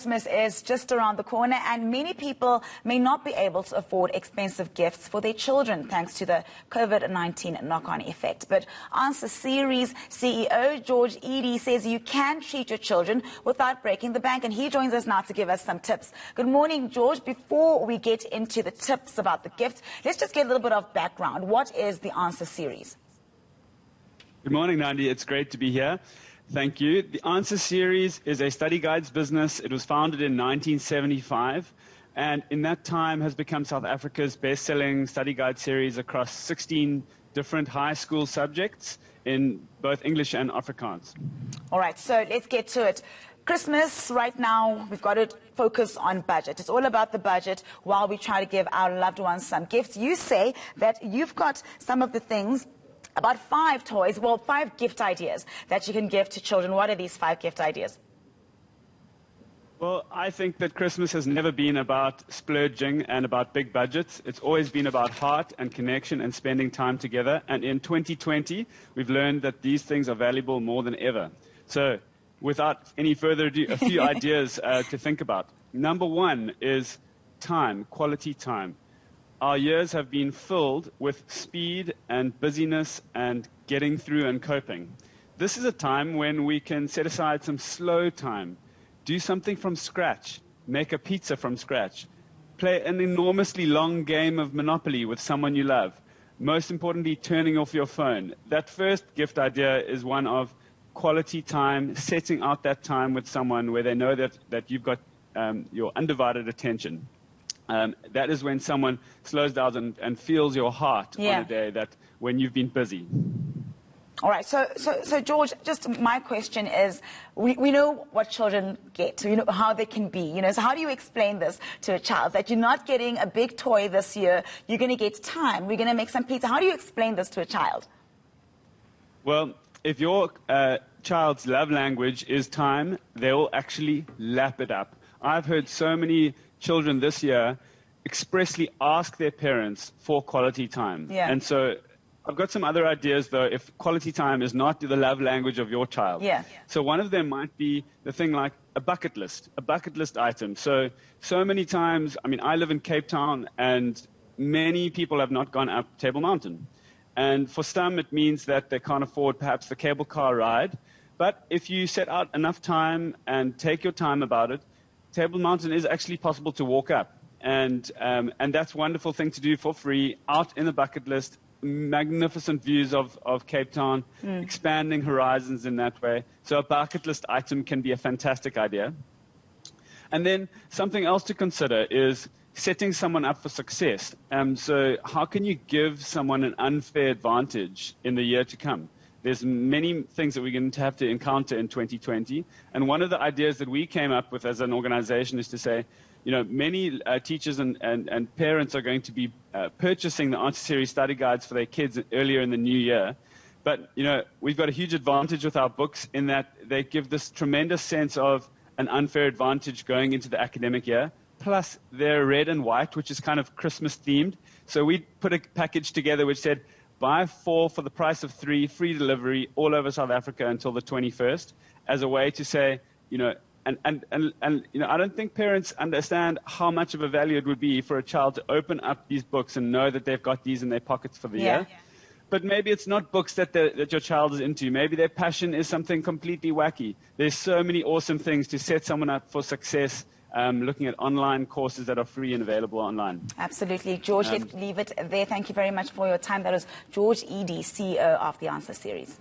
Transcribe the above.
Christmas is just around the corner, and many people may not be able to afford expensive gifts for their children thanks to the COVID-19 knock-on effect. But eNCA Series CEO George Edie says you can treat your children without breaking the bank, and he joins us now to give us some tips. Good morning, George. Before we get into the tips about the gifts, let's just get a little bit of background. What is the eNCA Series? Good morning, Nandi. It's great to be here. Thank you. The eNCA Series is a study guides business. It was founded in 1975, and in that time has become South Africa's best-selling study guide series across 16 different high school subjects in both English and Afrikaans. All right, so let's get to it. Christmas, right now, we've got to focus on budget. It's all about the budget while we try to give our loved ones some gifts. You say that you've got some of the things, about 5 toys, well, 5 gift ideas that you can give to children. What are these 5 gift ideas? Well, I think that Christmas has never been about splurging and about big budgets. It's always been about heart and connection and spending time together. And in 2020, we've learned that these things are valuable more than ever. So without any further ado, a few ideas to think about. Number 1 is time, quality time. Our years have been filled with speed and busyness and getting through and coping. This is a time when we can set aside some slow time, do something from scratch, make a pizza from scratch, play an enormously long game of Monopoly with someone you love. Most importantly, turning off your phone. That first gift idea is one of quality time, setting out that time with someone where they know that you've got your undivided attention. That is when someone slows down and feels your heart on a day that when you've been busy. All right, so George, just my question is, we know what children get, we know how they can be, so how do you explain this to a child, that you're not getting a big toy this year, you're going to get time, we're going to make some pizza? How do you explain this to a child? Well, if your child's love language is time, they'll actually lap it up. I've heard so many children this year expressly ask their parents for quality time. And so I've got some other ideas, though, if quality time is not the love language of your child. So one of them might be the thing like a bucket list item. So many times, I mean, I live in Cape Town, and many people have not gone up Table Mountain. And for some, it means that they can't afford perhaps the cable car ride. But if you set out enough time and take your time about it, Table Mountain is actually possible to walk up, and that's a wonderful thing to do for free, out in the bucket list, magnificent views of Cape Town, expanding horizons in that way. So a bucket list item can be a fantastic idea. And then something else to consider is setting someone up for success. So how can you give someone an unfair advantage in the year to come? There's many things that we're going to have to encounter in 2020. And one of the ideas that we came up with as an organization is to say, many teachers and parents are going to be purchasing the eNCA Series study guides for their kids earlier in the new year. But, we've got a huge advantage with our books in that they give this tremendous sense of an unfair advantage going into the academic year. Plus, they're red and white, which is kind of Christmas themed. So we put a package together which said, buy 4 for the price of 3, free delivery all over South Africa until the 21st, as a way to say, I don't think parents understand how much of a value it would be for a child to open up these books and know that they've got these in their pockets for the year. But maybe it's not books that your child is into. Maybe their passion is something completely wacky. There's so many awesome things to set someone up for success. Looking at online courses that are free and available online. Absolutely. George, let's leave it there. Thank you very much for your time. That was George Edie, CEO of the eNCA Series.